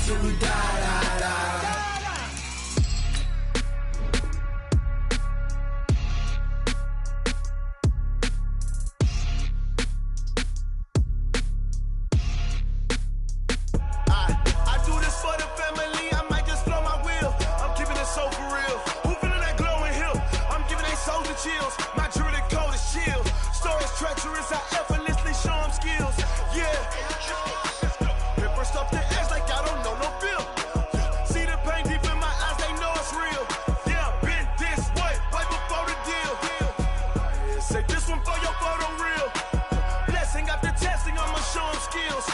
till we die, die, die. I do this for the family, I might just blow my wheel. I'm keeping it so for real. Who feeling that glowing hill? I'm giving they souls the chills. My jewelry code is chill. Stories treacherous, I effortlessly show them skills. Yeah. Paper stuff the edge like I don't know no bill. See the pain deep in my eyes, they know it's real. Yeah, been this way, way before the deal. Say this one for your photo real. Blessing after testing, I'ma show them skills.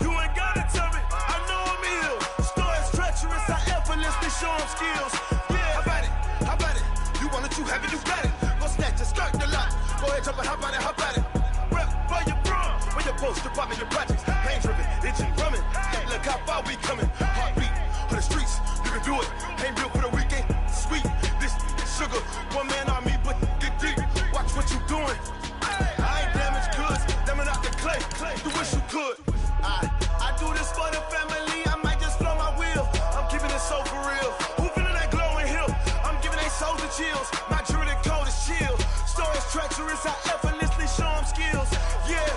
You ain't gotta tell me, I know I'm ill. Stories treacherous, I effortlessly show them skills. Yeah, how about it? How about it? You want it, you have it, you got it. Go snatch your skirt the lot. Go ahead, jump it, how about it, how about it? Rep for your bro, where your post, department, your projects. Pain driven, itching, drumming. Hey, look how far we coming. Heartbeat on the streets, you can do it. Ain't built for the weekend, sweet. This sugar, one man army, but get deep. Watch what you doing. I ain't damaged goods, damn out the clay. You wish you could. I do this for the family, I might just blow my wheel. I'm keeping it so for real. Who feeling that glowing hill? I'm giving they souls the chills. My jewelry code is chill. Stories treacherous, I effortlessly show them skills. Yeah.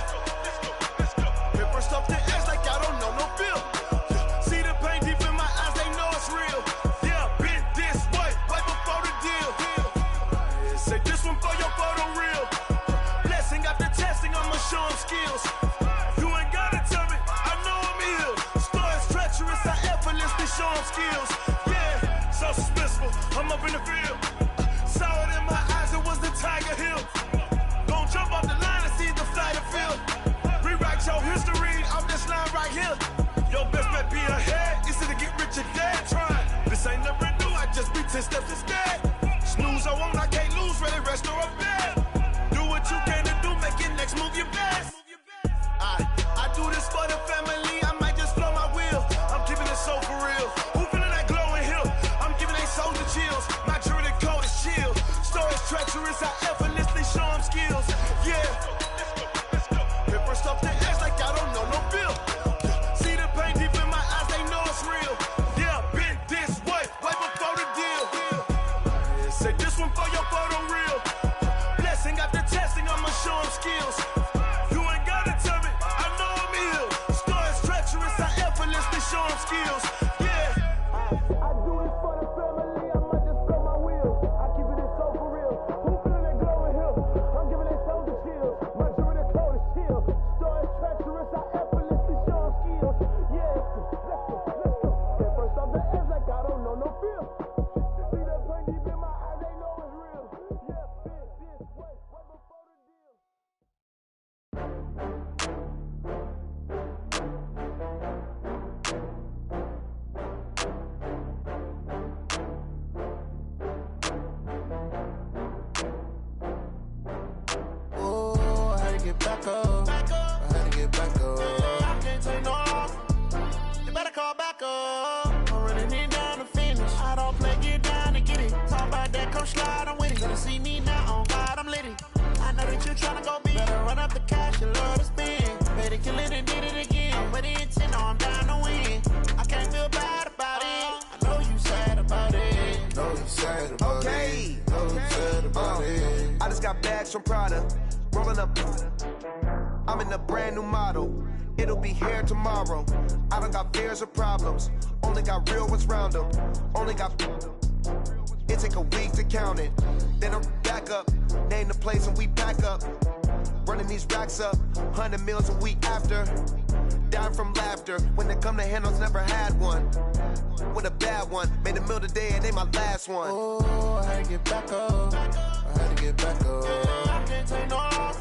Paper stuff the edge like I don't know no bill. See the pain deep in my eyes, they know it's real. Yeah, been this way, way before the deal. Say this one for your photo real. Blessing after testing, I'ma show them skills. You ain't gotta tell me, I know I'm ill. Stories treacherous, I effortlessly show them skills. Yeah, so suspenseful, I'm up in the field. Saw it in my eyes, it was the Tiger Hill. Gon' jump off the line and see the fly the field. Rewrite your history off this line right here. Your best bet be ahead, easy to get rich or dead trying. This ain't never new, I just be 10 steps instead. Snooze I won't, I can't lose, ready, rest or a bed. Do what you can to do, make your next move your best. I do this for the family, I might just blow my wheel. I'm keeping it so for real. Who feeling that glowing hill? I'm giving they souls the chills. My jewelry code is chill. Stories treacherous, I effortlessly show them skills. Yeah. Paper stuff the edge like I don't know no bill. See the pain deep in my eyes, they know it's real. Yeah, been this way, way before the deal. Say this one for your photo real. Blessing after testing, I'ma show them skills. You ain't gotta tell me, I know I'm ill. Stories treacherous, I effortlessly show them skills. Yeah. I do this for the family, I might just blow my wheel. I keep it so for real. Who feeling that glowing hill? I'm giving they souls the chills. My jewelry code is chill. Stories treacherous, I effortlessly show them skills. Yeah. Let's go. Get first off the edge like I don't know no feel. See that pain deep in my eyes, they know it's real. Yeah, been this way, way before the deal. Ooh, I had to get back up. I had to get back up. I can't take no loss. You better call back up. I'm running it down to finish. I don't play, get down to get it. Talk about that, come slide, I'm with it. Gonna see me now, on God, I'm litty. I know that you tryna go big. Better run up the cash, you love to spend. Better kill it and did it again. I'm with the intent, no, I'm down to win. I can't feel bad about it. I know you sad about it. Know you sad about Okay. it. Know you sad about it. I just got bags from Prada, rolling up. I'm in a brand new model. It'll be here tomorrow. I don't got fears or problems. Only got real ones round them. Only got. It take a week to count it. Then I'm back up. Name the place and we pack up. Running these racks up. 100 meals a week after. Dying from laughter. When they come to handles, never had one. With a bad one. Made a meal today and they my last one. Oh, I had to get back up. I had to get back up. I can't take no loss.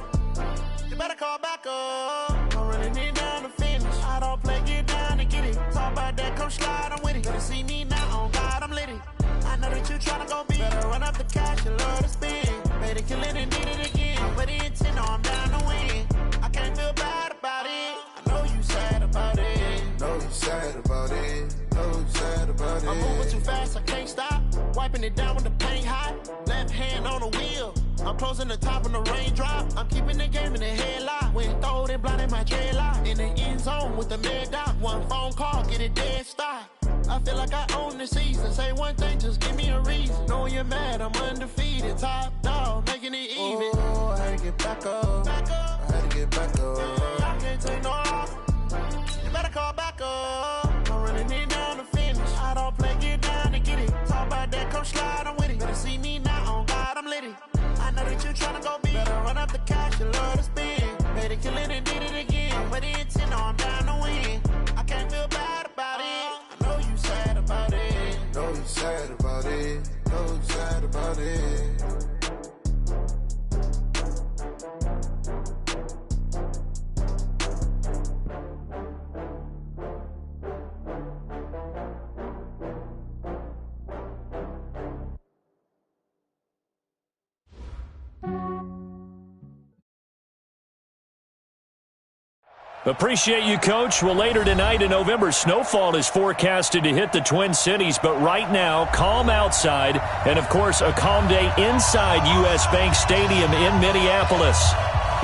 You better call back up. I'm running it down to finish. I don't play, get down to get it. Talk about that, come slide, I'm with it. Gonna see me now, on God, I'm litty. I know that you tryna go big. Better run up the cash, you love to spend. Better kill it and did it again. I'm with the intent, no, I'm down to win. I can't feel bad about it. I know you sad about it. Know you sad about it. Know you sad about it. I'm moving too fast, I can't stop. Wiping it down with the paint hot. Left hand on the wheel. I'm closing the top on the raindrop. I'm keeping the game in the headlock. When throwed and blinded my dreadlock. In the end zone with the mad dot. One phone call, get it dead stop. I feel like I own the season. Say one thing, just give me a reason. Know you're mad, I'm undefeated. Top dog, making it even. Oh, I had to get back up. Back up. I had to get back up. I can't take no off. You better call back up. I'm running it down to finish. I don't play, get down to get it. Talk about that, come slide, I'm with it. Better see me now, on God, I'm litty. I know that you tryna go big. Better run up the cash, you love to spend. Better kill it and did it again. But the intent, no, I'm down to win. I can't feel bad about it. I know you sad about it. Know you sad about it. Know you sad about it. Appreciate you, Coach. Well, later tonight in November, snowfall is forecasted to hit the Twin Cities, but right now, calm outside, and of course, a calm day inside U.S. Bank Stadium in Minneapolis.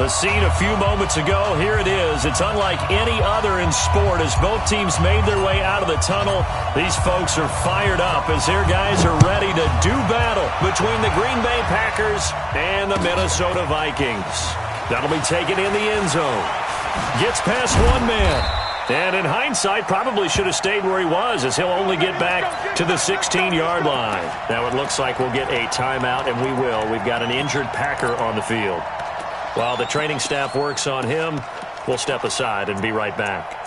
The scene a few moments ago, here it is. It's unlike any other in sport as both teams made their way out of the tunnel. These folks are fired up as their guys are ready to do battle between the Green Bay Packers and the Minnesota Vikings. That'll be taken in the end zone. Gets past one man. And in hindsight, probably should have stayed where he was as he'll only get back to the 16-yard line. Now it looks like we'll get a timeout, and we will. We've got an injured Packer on the field. While the training staff works on him, we'll step aside and be right back.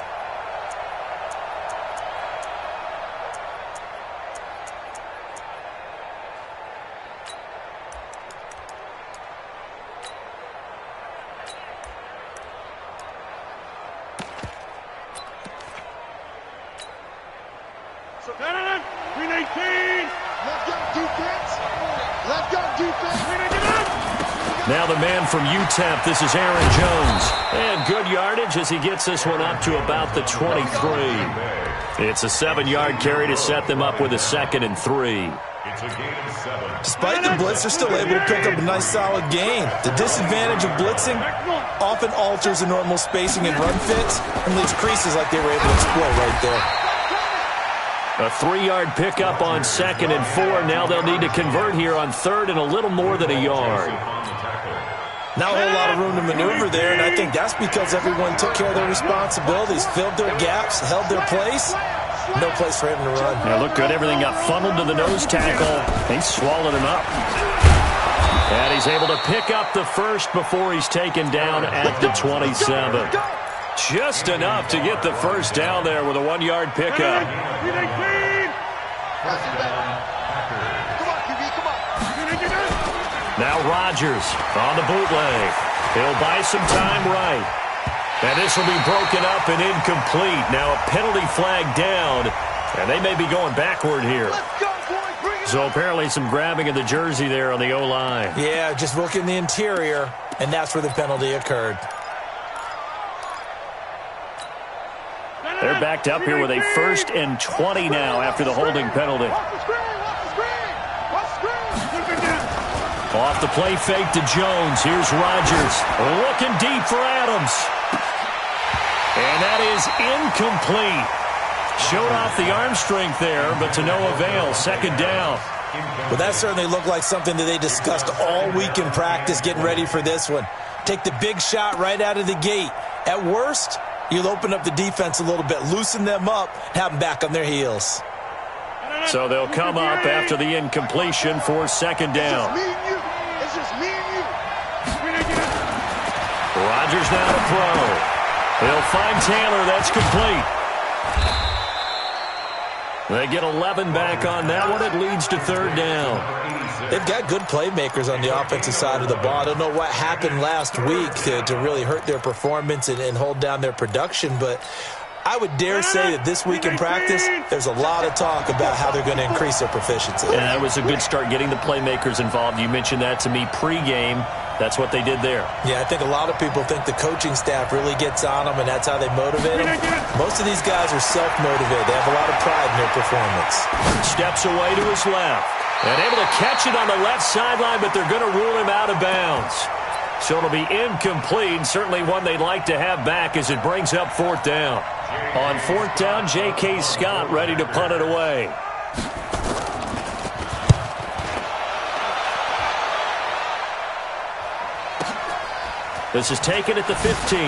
Now the man from UTEP, this is Aaron Jones. And good yardage as he gets this one up to about the 23. It's a 7-yard carry to set them up with a 2nd and 3. Despite the blitz, they're still able to pick up a nice solid gain. The disadvantage of blitzing often alters the normal spacing and run fits and leaves creases like they were able to exploit right there. A 3-yard pickup on 2nd and 4. Now they'll need to convert here on 3rd and a little more than a yard. Not a whole lot of room to maneuver there, and I think that's because everyone took care of their responsibilities, filled their gaps, held their place. No place for him to run. Yeah, look good. Everything got funneled to the nose tackle. He swallowed him up. And he's able to pick up the first before he's taken down at the 27. Just enough to get the first down there with a 1-yard pickup. Now Rodgers on the bootleg. He'll buy some time right. And this will be broken up and incomplete. Now a penalty flag down, and they may be going backward here. So apparently some grabbing of the jersey there on the O-line. Yeah, just look in the interior, and that's where the penalty occurred. They're backed up here with a 1st and 20 now after the holding penalty. Off the play fake to Jones. Here's Rodgers looking deep for Adams. And that is incomplete. Showed off the arm strength there, but to no avail. 2nd down. Well, that certainly looked like something that they discussed all week in practice getting ready for this one. Take the big shot right out of the gate. At worst, you'll open up the defense a little bit, loosen them up, have them back on their heels. So they'll come up after the incompletion for 2nd down. Rodgers now to throw. He'll find Taylor. That's complete. They get 11 back on that one. It leads to 3rd down. They've got good playmakers on the offensive side of the ball. I don't know what happened last week to really hurt their performance and hold down their production, but I would dare say that this week in practice, there's a lot of talk about how they're going to increase their proficiency. Yeah, that was a good start getting the playmakers involved. You mentioned that to me pregame. That's what they did there. Yeah, I think a lot of people think the coaching staff really gets on them, and that's how they motivate them. Most of these guys are self-motivated. They have a lot of pride in their performance. Steps away to his left. And able to catch it on the left sideline, but they're going to rule him out of bounds. So it'll be incomplete. Certainly one they'd like to have back as it brings up 4th down. On 4th down, J.K. Scott ready to punt it away. This is taken at the 15.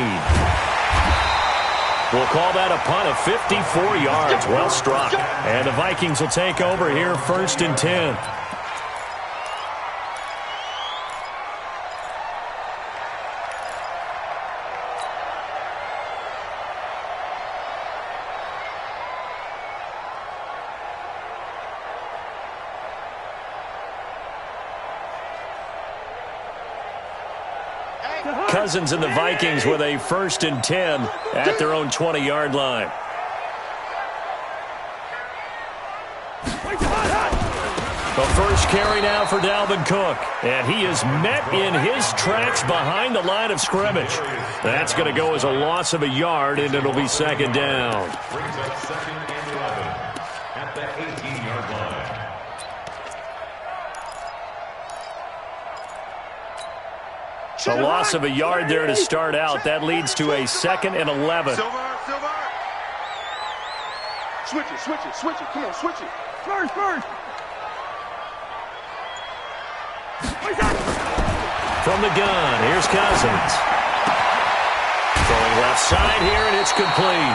We'll call that a punt of 54 yards. Well struck. And the Vikings will take over here 1st and 10. Cousins and the Vikings with a 1st and 10 at their own 20-yard line. The first carry now for Dalvin Cook. And he is met in his tracks behind the line of scrimmage. That's going to go as a loss of a yard, and it'll be 2nd down. Brings up 2nd and 11 at the 18-yard line. A loss of a yard there to start out. That leads to a 2nd and 11. Silver. Switch it. Come on, switch it. First. From the gun, here's Cousins. Throwing left side here, and it's complete.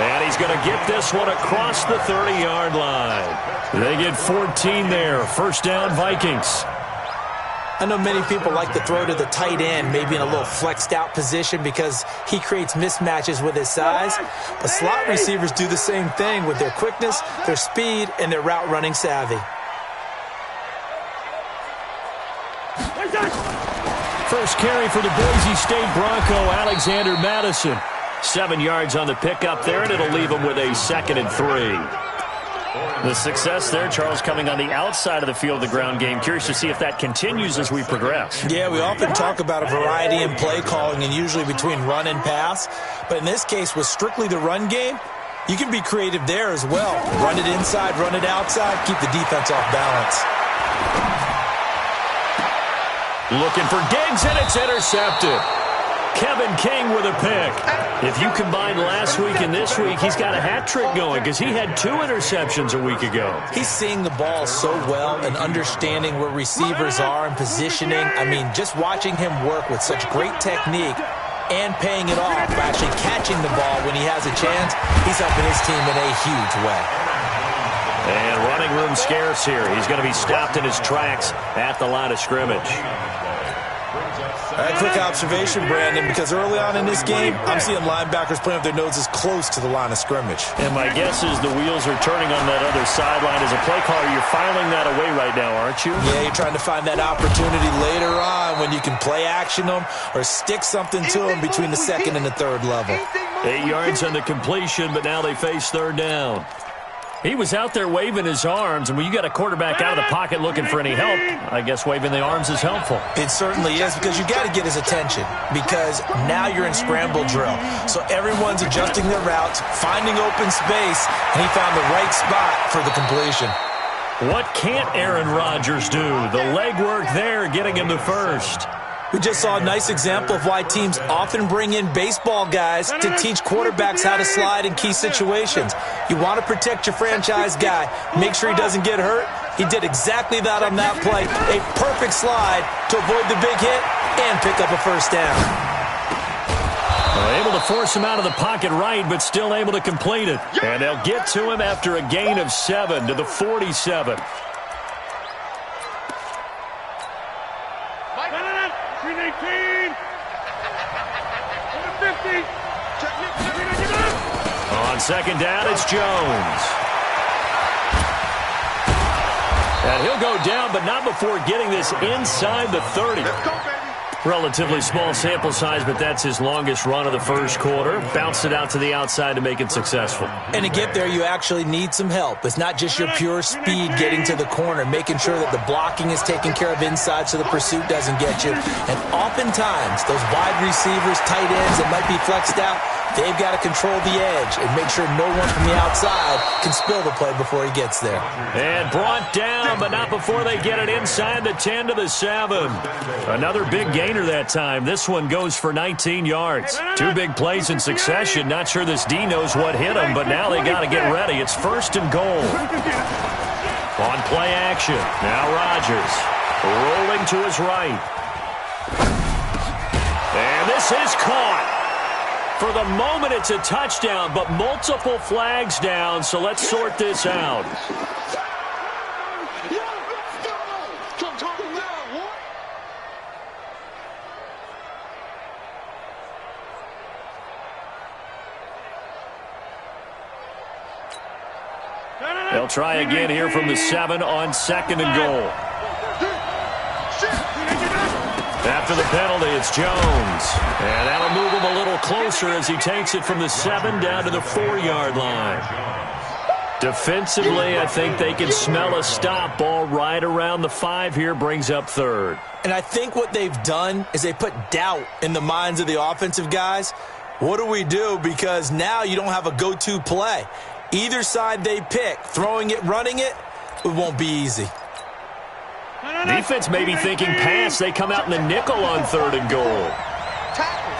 And he's going to get this one across the 30-yard line. They get 14 there. 1st down, Vikings. I know many people like to throw to the tight end, maybe in a little flexed out position because he creates mismatches with his size. But slot receivers do the same thing with their quickness, their speed, and their route running savvy. First carry for the Boise State Bronco, Alexander Madison. 7 yards on the pickup there, and it'll leave him with a 2nd and 3. The success there, Charles, coming on the outside of the field of the ground game. Curious to see if that continues as we progress. Yeah, we often talk about a variety in play calling and usually between run and pass. But in this case, with strictly the run game, you can be creative there as well. Run it inside, run it outside, keep the defense off balance. Looking for Diggs, and it's intercepted. Kevin King with a pick. If you combine last week and this week, he's got a hat trick going because he had 2 interceptions a week ago. He's seeing the ball so well and understanding where receivers are and positioning. I mean, just watching him work with such great technique and paying it off by actually catching the ball when he has a chance, he's helping his team in a huge way. And running room scarce here. He's going to be stopped in his tracks at the line of scrimmage. A quick observation, Brandon, because early on in this game, I'm seeing linebackers putting up their noses close to the line of scrimmage. And my guess is the wheels are turning on that other sideline. As a play caller, you're filing that away right now, aren't you? Yeah, you're trying to find that opportunity later on when you can play action them or stick something to them between the 2nd and the 3rd level. 8 yards on the completion, but now they face 3rd down. He was out there waving his arms, and when you got a quarterback out of the pocket looking for any help, I guess waving the arms is helpful. It certainly is, because you got to get his attention, because now you're in scramble drill. So everyone's adjusting their routes, finding open space, and he found the right spot for the completion. What can't Aaron Rodgers do? The legwork there getting him the first. We just saw a nice example of why teams often bring in baseball guys to teach quarterbacks how to slide in key situations. You want to protect your franchise guy. Make sure he doesn't get hurt. He did exactly that on that play. A perfect slide to avoid the big hit and pick up a first down. Able to force him out of the pocket right, but still able to complete it. And they'll get to him after a gain of 7 to the 47. On 2nd down, it's Jones. And he'll go down, but not before getting this inside the 30. Relatively small sample size, but that's his longest run of the first quarter. Bounced it out to the outside to make it successful. And to get there, you actually need some help. It's not just your pure speed getting to the corner, making sure that the blocking is taken care of inside so the pursuit doesn't get you. And oftentimes, those wide receivers, tight ends that might be flexed out, they've got to control the edge and make sure no one from the outside can spill the play before he gets there. And brought down, but not before they get it inside the 10 to the 7. Another big gainer that time. This one goes for 19 yards. 2 big plays in succession. Not sure this D knows what hit him, but now they got to get ready. It's 1st and goal. On play action. Now Rodgers rolling to his right. And this is caught. For the moment, it's a touchdown, but multiple flags down, so let's sort this out. They'll try again here from the 7 on 2nd and goal. After the penalty, it's Jones. And that'll move him a little closer as he takes it from the 7 down to the 4-yard line. Defensively, I think they can smell a stop. Ball right around the 5 here, brings up 3rd. And I think what they've done is they put doubt in the minds of the offensive guys. What do we do? Because now you don't have a go-to play. Either side they pick, throwing it, running it, it won't be easy. Defense may be thinking pass. They come out in the nickel on 3rd and goal. Tackle.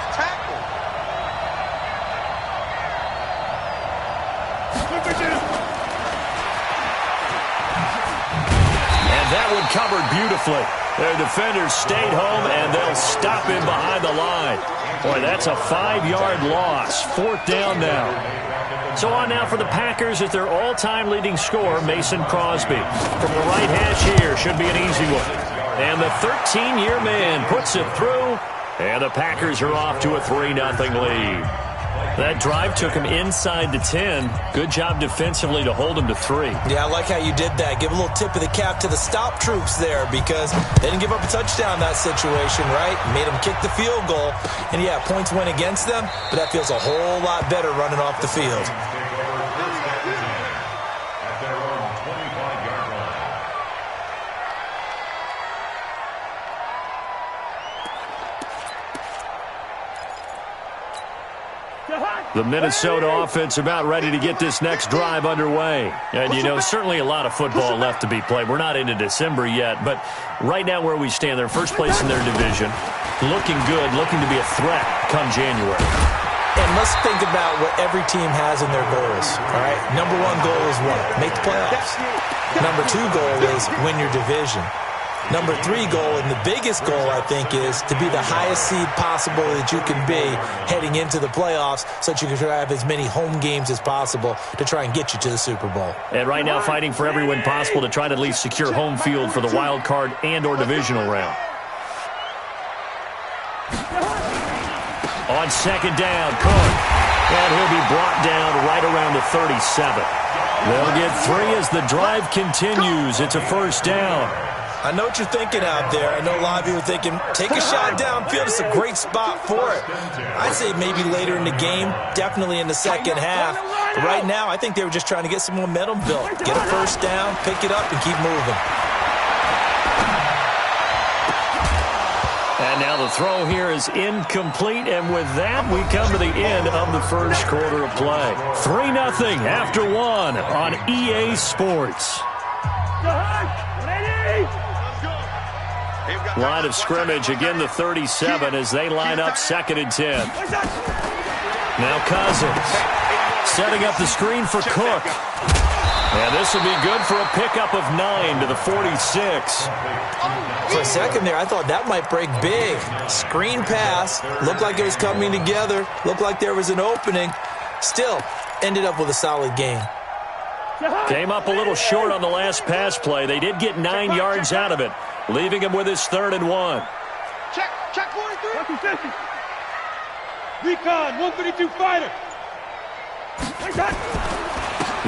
And that one covered beautifully. Their defenders stayed home, and they'll stop him behind the line. Boy, that's a 5-yard loss. 4th down now. So on now for the Packers at their all-time leading scorer, Mason Crosby. From the right hash here, should be an easy one. And the 13-year man puts it through, and the Packers are off to a 3-0 lead. That drive took him inside the 10. Good job defensively to hold him to 3. Yeah, I like how you did that. Give a little tip of the cap to the stop troops there because they didn't give up a touchdown in that situation, right? Made them kick the field goal. And, yeah, points went against them, but that feels a whole lot better running off the field. The Minnesota offense about ready to get this next drive underway. And, you know, certainly a lot of football left to be played. We're not into December yet, but right now where we stand, they're first place in their division. Looking good, looking to be a threat come January. And let's think about what every team has in their goals, all right? Number 1 goal is what? Make the playoffs. Number 2 goal is win your division. Number 3 goal, and the biggest goal, I think, is to be the highest seed possible that you can be heading into the playoffs so that you can have as many home games as possible to try and get you to the Super Bowl. And right now fighting for every win possible to try to at least secure home field for the wild card and or divisional round. On 2nd down, Cook. And he'll be brought down right around the 37. They'll get 3 as the drive continues. It's a 1st down. I know what you're thinking out there. I know a lot of you are thinking, take a shot downfield. It's a great spot for it. I'd say maybe later in the game, definitely in the second half. But right now, I think they were just trying to get some momentum built. Get a 1st down, pick it up, and keep moving. And now the throw here is incomplete. And with that, we come to the end of the first quarter of play. 3-0 after 1 on EA Sports. Line of scrimmage, again the 37 as they line up 2nd and 10. Now Cousins setting up the screen for Cook. And this will be good for a pickup of 9 to the 46. For a second there, I thought that might break big. Screen pass, looked like it was coming together, looked like there was an opening. Still, ended up with a solid game. Came up a little short on the last pass play. They did get 9 yards out of it, leaving him with his 3rd and 1. Check 43. Recon, 132 fighter.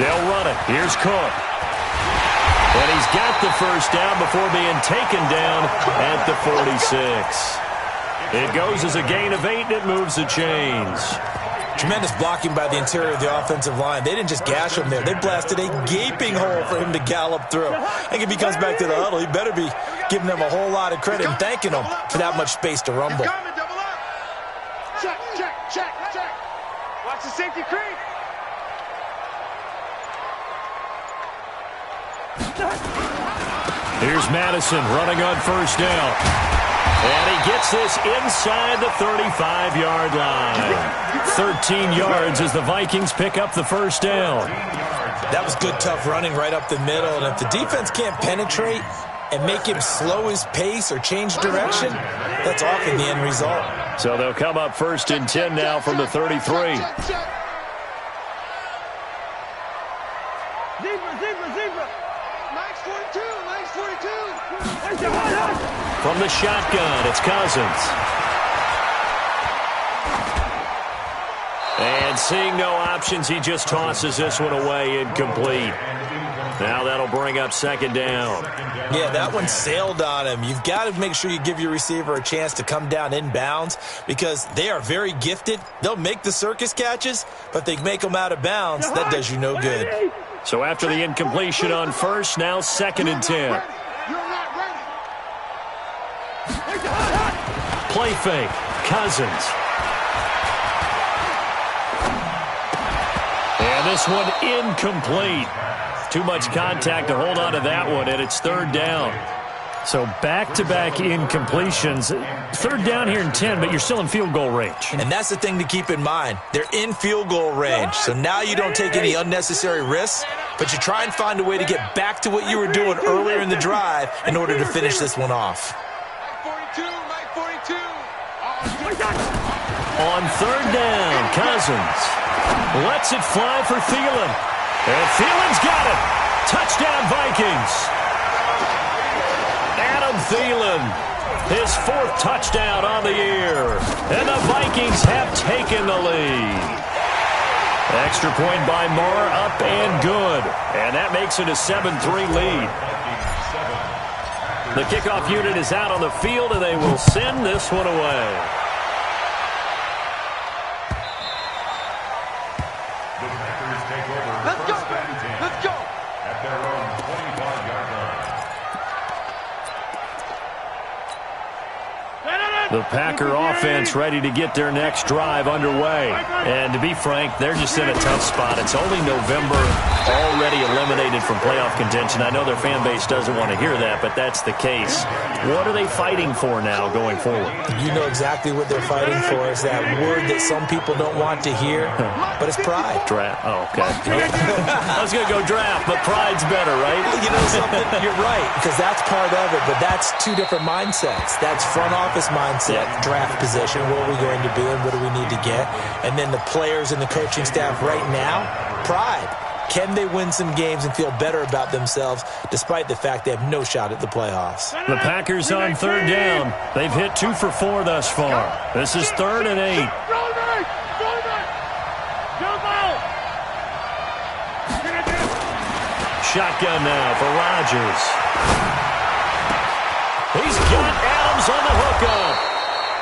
They'll run it. Here's Cook. And he's got the 1st down before being taken down at the 46. It goes as a gain of 8, and it moves the chains. Tremendous blocking by the interior of the offensive line. They didn't just gash him there. They blasted a gaping hole for him to gallop through. I think if he comes back to the huddle, he better be giving them a whole lot of credit and thanking them for that much space to rumble. Check, check, check, check. Watch the safety creep. Here's Madison running on first down. And he gets this inside the 35-yard line. 13 yards as the Vikings pick up the first down. That was good, tough running right up the middle. And if the defense can't penetrate and make him slow his pace or change direction, that's often the end result. So they'll come up first and 10 now from the 33. Zebra. Max 42, Max 42. From the shotgun, it's Cousins. And seeing no options, he just tosses this one away, incomplete. Now that'll bring up second down. Yeah, that one sailed on him. You've got to make sure you give your receiver a chance to come down inbounds because they are very gifted. They'll make the circus catches, but they make them out of bounds. That does you no good. So after the incompletion on first, now second and 10. Play fake. Cousins. And this one incomplete. Too much contact to hold on to that one, and it's third down. So back-to-back incompletions. Third down here in 10, but you're still in field goal range. And that's the thing to keep in mind. They're in field goal range. So now you don't take any unnecessary risks, but you try and find a way to get back to what you were doing earlier in the drive in order to finish this one off. On third down, Cousins lets it fly for Thielen. And Thielen's got it. Touchdown, Vikings. Adam Thielen, his 4th touchdown on the year. And the Vikings have taken the lead. Extra point by Moore, up and good. And that makes it a 7-3 lead. The kickoff unit is out on the field, and they will send this one away. Let's go. At their own 25-yard line. The Packer offense ready to get their next drive underway. And to be frank, they're just in a tough spot. It's only November, already eliminated from playoff contention. I know their fan base doesn't want to hear that, but that's the case. What are they fighting for now going forward? You know exactly what they're fighting for. Is that word that some people don't want to hear, but it's pride. Draft. Oh, okay. I was going to go draft, but pride's better, right? You know something? You're right, because that's part of it, but that's two different mindsets. That's front office mindset, draft position, where are we going to be and what do we need to get? And then the players and the coaching staff right now, pride. Can they win some games and feel better about themselves despite the fact they have no shot at the playoffs? The Packers on third down. They've hit 2 for 4 thus far. This is 3rd and 8. Shotgun now for Rodgers. He's got Adams on the hookup.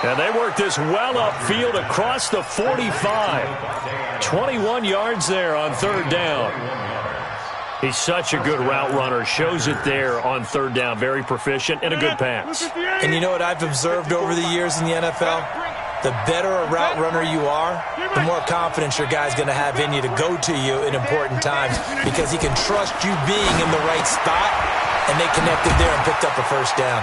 And they work this well upfield across the 45. 21 yards there on third down. He's such a good route runner. Shows it there on third down. Very proficient and a good pass. And you know what I've observed over the years in the NFL? The better a route runner you are, the more confidence your guy's going to have in you to go to you in important times because he can trust you being in the right spot, and they connected there and picked up a first down.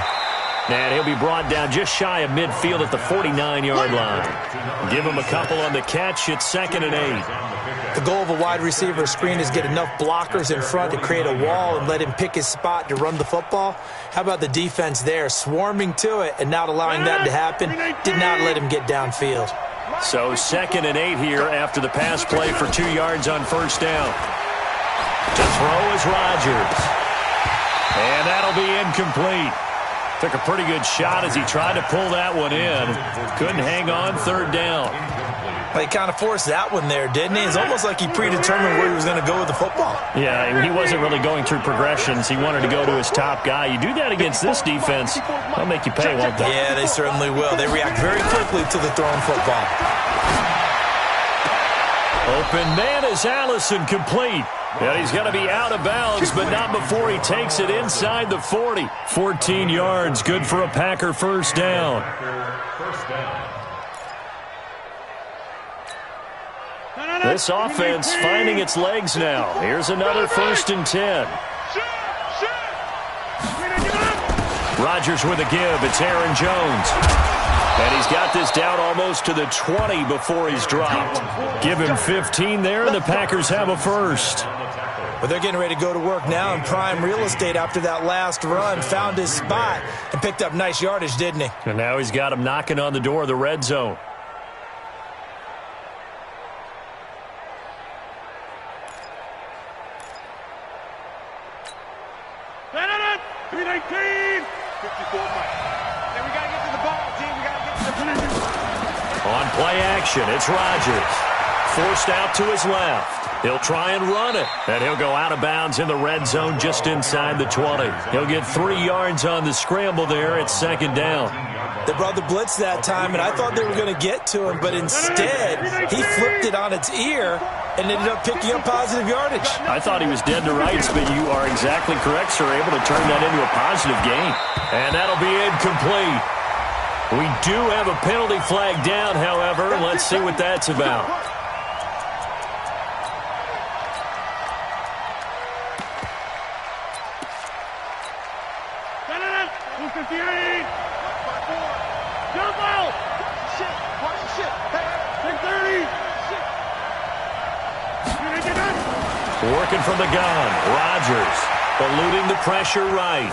And he'll be brought down just shy of midfield at the 49-yard line. Give him a couple on the catch. It's 2nd and 8. The goal of a wide receiver screen is get enough blockers in front to create a wall and let him pick his spot to run the football. How about the defense there, swarming to it and not allowing that to happen? Did not let him get downfield. So 2nd and 8 here after the pass play for 2 yards on first down. To throw is Rodgers. And that'll be incomplete. Took a pretty good shot as he tried to pull that one in. Couldn't hang on third down. But he kind of forced that one there, didn't he? It's almost like he predetermined where he was going to go with the football. Yeah, he wasn't really going through progressions. He wanted to go to his top guy. You do that against this defense, they'll make you pay, won't they? Yeah, they certainly will. They react very quickly to the thrown football. Open man is Allison, complete. And he's going to be out of bounds, but not before he takes it inside the 40. 14 yards, good for a Packer first down. This offense finding its legs now. Here's another 1st and 10. Rodgers with a give. It's Aaron Jones. And he's got this down almost to the 20 before he's dropped. Give him 15 there, and the Packers have a first. But they're getting ready to go to work now in prime real estate after that last run. Found his spot and picked up nice yardage, didn't he? And now he's got him knocking on the door of the red zone. On play action, it's Rodgers. Forced out to his left. He'll try and run it. And he'll go out of bounds in the red zone just inside the 20. He'll get 3 yards on the scramble there. It's 2nd down. They brought the blitz that time, and I thought they were going to get to him, but instead he flipped it on its ear and ended up picking up positive yardage. I thought he was dead to rights, but you are exactly correct, sir. Able to turn that into a positive gain. And that'll be incomplete. We do have a penalty flag down, however. Let's see what that's about. Working from the gun, Rodgers eluding the pressure right.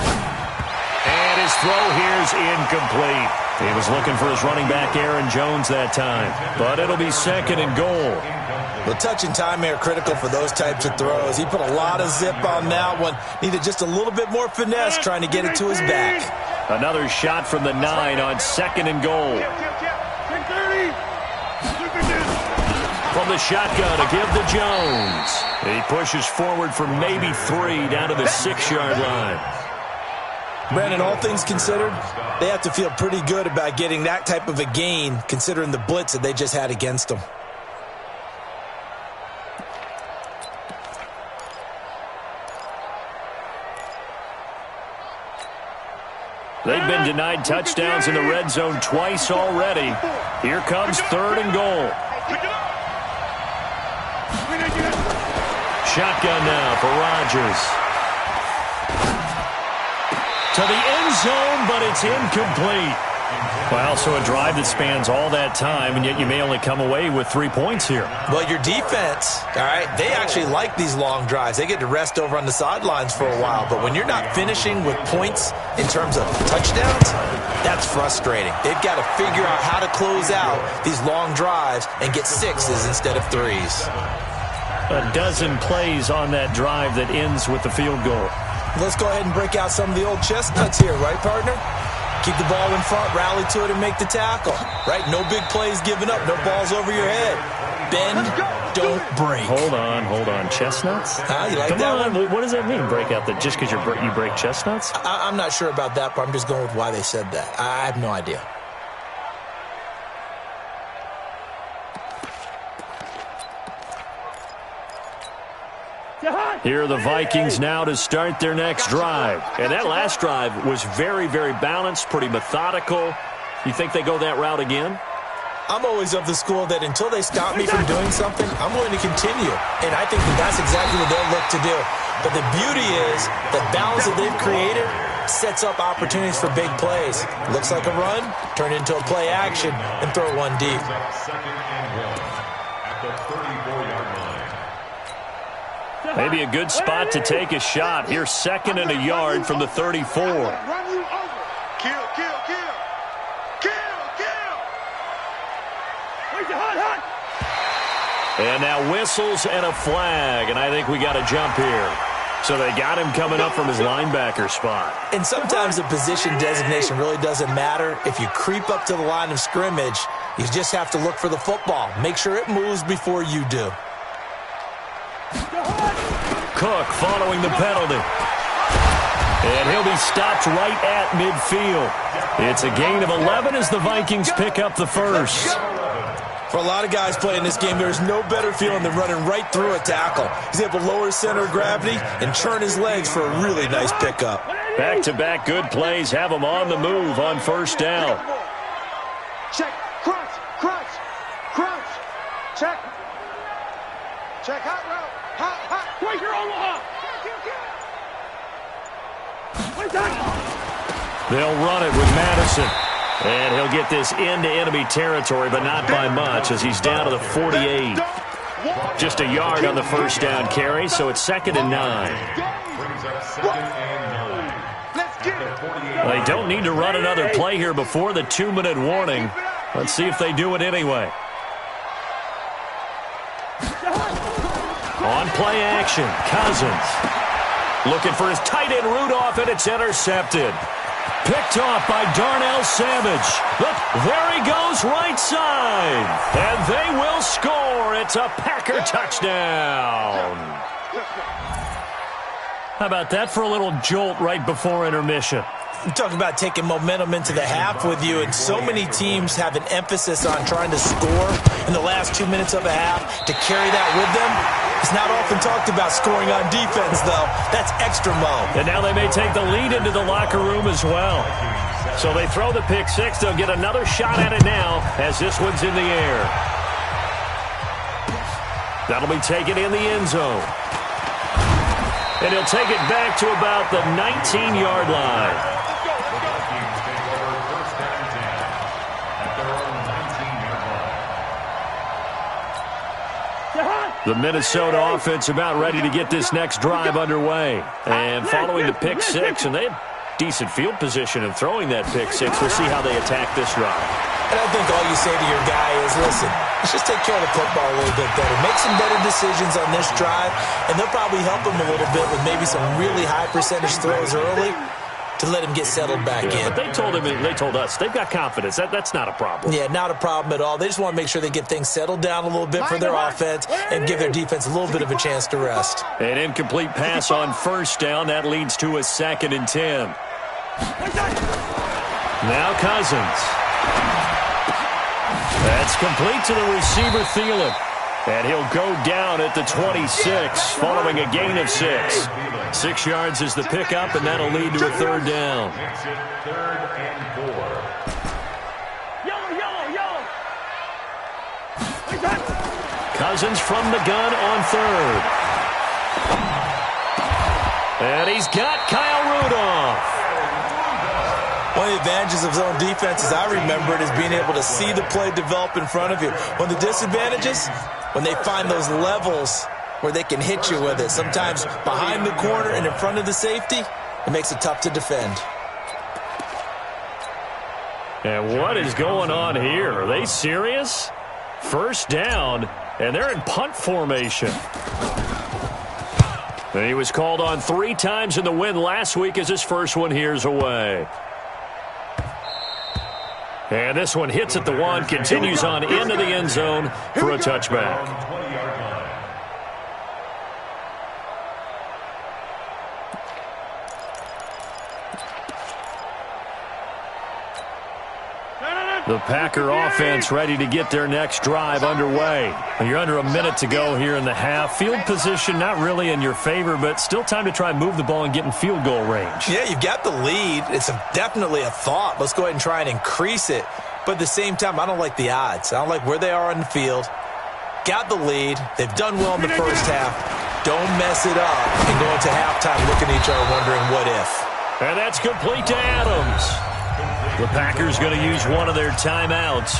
And his throw here's incomplete. He was looking for his running back, Aaron Jones, that time. But it'll be 2nd and goal. Well, touch and time are critical for those types of throws. He put a lot of zip on that one. Needed just a little bit more finesse trying to get it to his back. Another shot from the 9 on 2nd and goal. From the shotgun, a give to Jones. He pushes forward for maybe 3 down to the 6-yard line. Brandon, all things considered, they have to feel pretty good about getting that type of a gain considering the blitz that they just had against them. They've been denied touchdowns in the red zone twice already. Here comes 3rd and goal. Shotgun now for Rodgers. To the end zone, but it's incomplete. Well, so a drive that spans all that time, and yet you may only come away with 3 points here. Well, your defense, all right, they actually like these long drives. They get to rest over on the sidelines for a while. But when you're not finishing with points in terms of touchdowns, that's frustrating. They've got to figure out how to close out these long drives and get 6s instead of 3s. A dozen plays on that drive that ends with the field goal. Let's go ahead and break out some of the old chestnuts here, right, partner? Keep the ball in front, rally to it, and make the tackle. Right? No big plays given up, no balls over your head. Bend, don't break. Hold on. Chestnuts? You like Come that on. one? What does that mean, break out? That just because you break chestnuts? I'm not sure about that, but I'm just going with why they said that. I have no idea. Here are the Vikings now to start their next drive. And that last drive was very, very balanced, pretty methodical. You think they go that route again? I'm always of the school that until they stop me from doing something, I'm going to continue. And I think that that's exactly what they'll look to do. But the beauty is the balance that they've created sets up opportunities for big plays. Looks like a run, turn it into a play action, and throw one deep. Maybe a good spot to take a shot. Here's 2nd and a yard from the 34. Run you over. Kill. And now whistles and a flag, and I think we got a jump here. So they got him coming up from his linebacker spot. And sometimes the position designation really doesn't matter. If you creep up to the line of scrimmage, you just have to look for the football. Make sure it moves before you do. Cook following the penalty. And he'll be stopped right at midfield. It's a gain of 11 as the Vikings pick up the first. For a lot of guys playing this game, there's no better feeling than running right through a tackle. He's able to lower his center of gravity and churn his legs for a really nice pickup. Back-to-back good plays have him on the move on first down. Check, crunch, crunch, crunch, check. Check, hot route, hot, right here, Omaha. They'll run it with Madison. And he'll get this into enemy territory, but not by much as he's down to the 48. Just a yard on the first down carry, so it's 2nd and 9. They don't need to run another play here before the 2-minute warning. Let's see if they do it anyway. On play action, Cousins. Looking for his tight end Rudolph, and it's intercepted. Picked off by Darnell Savage. Look, there he goes right side. And they will score. It's a Packer touchdown. How about that for a little jolt right before intermission? You talk about taking momentum into the half with you, and so many teams have an emphasis on trying to score in the last 2 minutes of a half. To carry that with them, it's not often talked about scoring on defense, though. That's extra mo. And now they may take the lead into the locker room as well. So they throw the pick six. They'll get another shot at it now as this one's in the air. That'll be taken in the end zone. And he'll take it back to about the 19-yard line. The Minnesota offense about ready to get this next drive underway. And following the pick six, and they had decent field position in throwing that pick six. We'll see how they attack this drive. And I think all you say to your guy is, listen, let's just take care of the football a little bit better. Make some better decisions on this drive, and they'll probably help him a little bit with maybe some really high percentage throws early to let him get settled back in. But they told us they've got confidence. That's not a problem. Yeah, not a problem at all. They just want to make sure they get things settled down a little bit for their offense and give their defense a little bit of a chance to rest. An incomplete pass on first down. That leads to a 2nd and 10. Now Cousins. That's complete to the receiver, Thielen. And he'll go down at the 26 following a gain of 6. 6 yards is the pickup, and that'll lead to a 3rd down. Third and 4. Cousins from the gun on 3rd. And he's got Kyle Rudolph. One of the advantages of zone defense, as I remember it, is being able to see the play develop in front of you. One of the disadvantages, when they find those levels where they can hit you with it. Sometimes behind the corner and in front of the safety, it makes it tough to defend. And what is going on here? Are they serious? First down, and they're in punt formation. And he was called on 3 times in the win last week as his first one here's away. And this one hits at the 1, continues on into the end zone for a touchback. The Packer offense ready to get their next drive underway. You're under a minute to go here in the half. Field position not really in your favor, but still time to try and move the ball and get in field goal range. Yeah, you've got the lead. It's definitely a thought. Let's go ahead and try and increase it. But at the same time, I don't like the odds. I don't like where they are on the field. Got the lead. They've done well in the first half. Don't mess it up and go into halftime looking at each other wondering what if. And that's complete to Adams. The Packers going to use one of their timeouts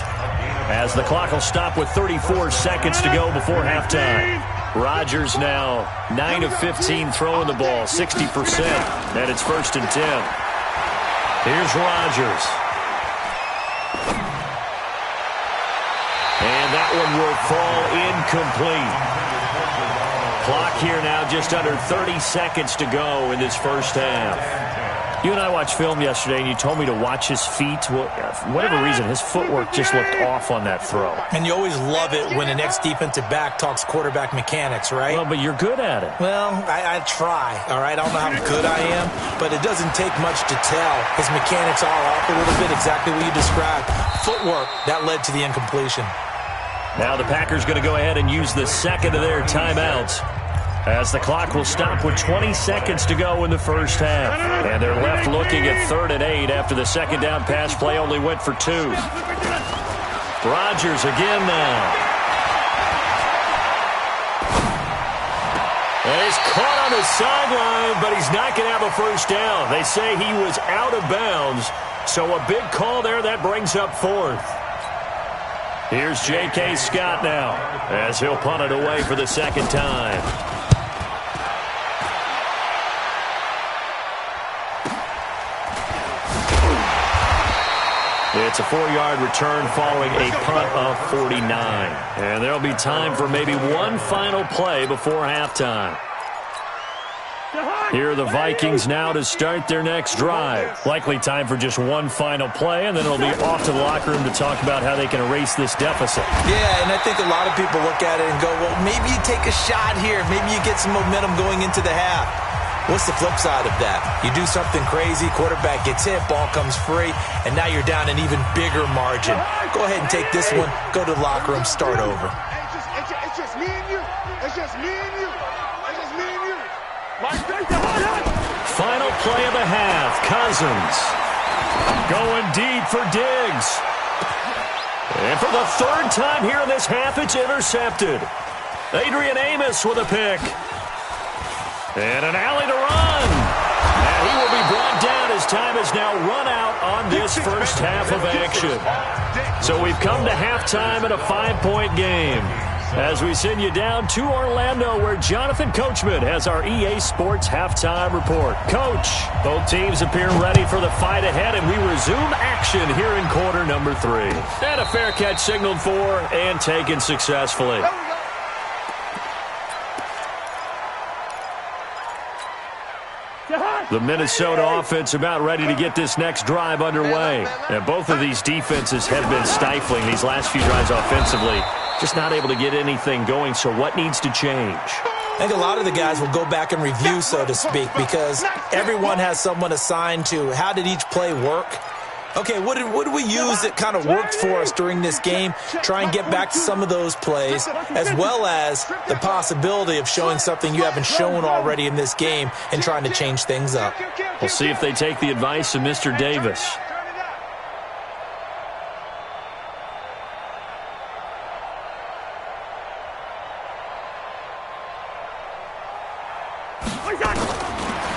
as the clock will stop with 34 seconds to go before halftime. Rodgers now 9 of 15 throwing the ball, 60%, and it's 1st and 10. Here's Rodgers. And that one will fall incomplete. Clock here now, just under 30 seconds to go in this first half. You and I watched film yesterday, and you told me to watch his feet. Well, for whatever reason, his footwork just looked off on that throw. And you always love it when an ex-defensive back talks quarterback mechanics, right? Well, but you're good at it. Well, I try, all right? I don't know how good I am, but it doesn't take much to tell. His mechanics are off a little bit, exactly what you described. Footwork, that led to the incompletion. Now the Packers going to go ahead and use the second of their timeouts, as the clock will stop with 20 seconds to go in the first half. And they're left looking at 3rd and 8 after the second down pass play only went for 2. Rodgers again now. And he's caught on the sideline, but he's not going to have a first down. They say he was out of bounds, so a big call there that brings up 4th. Here's J.K. Scott now, as he'll punt it away for the second time. It's a 4-yard return following a punt of 49. And there'll be time for maybe one final play before halftime. Here are the Vikings now to start their next drive. Likely time for just one final play, and then it'll be off to the locker room to talk about how they can erase this deficit. Yeah, and I think a lot of people look at it and go, well, maybe you take a shot here. Maybe you get some momentum going into the half. What's the flip side of that? You do something crazy, quarterback gets hit, ball comes free, and now you're down an even bigger margin. Go ahead and take this one, go to the locker room, start over. It's just me and you. It's just me and you. It's just me and you. Final play of the half. Cousins going deep for Diggs. And for the 3rd time here in this half, it's intercepted. Adrian Amos with a pick. And an alley to run. And he will be brought down as time has now run out on this first half of action. So we've come to halftime in a 5-point game, as we send you down to Orlando, where Jonathan Coachman has our EA Sports halftime report. Coach, both teams appear ready for the fight ahead, and we resume action here in quarter number 3. And a fair catch signaled for and taken successfully. The Minnesota offense about ready to get this next drive underway. And both of these defenses have been stifling these last few drives offensively. Just not able to get anything going, so what needs to change? I think a lot of the guys will go back and review, so to speak, because everyone has someone assigned to how did each play work. Okay, what did we use that kind of worked for us during this game? Try and get back to some of those plays, as well as the possibility of showing something you haven't shown already in this game and trying to change things up. We'll see if they take the advice of Mr. Davis.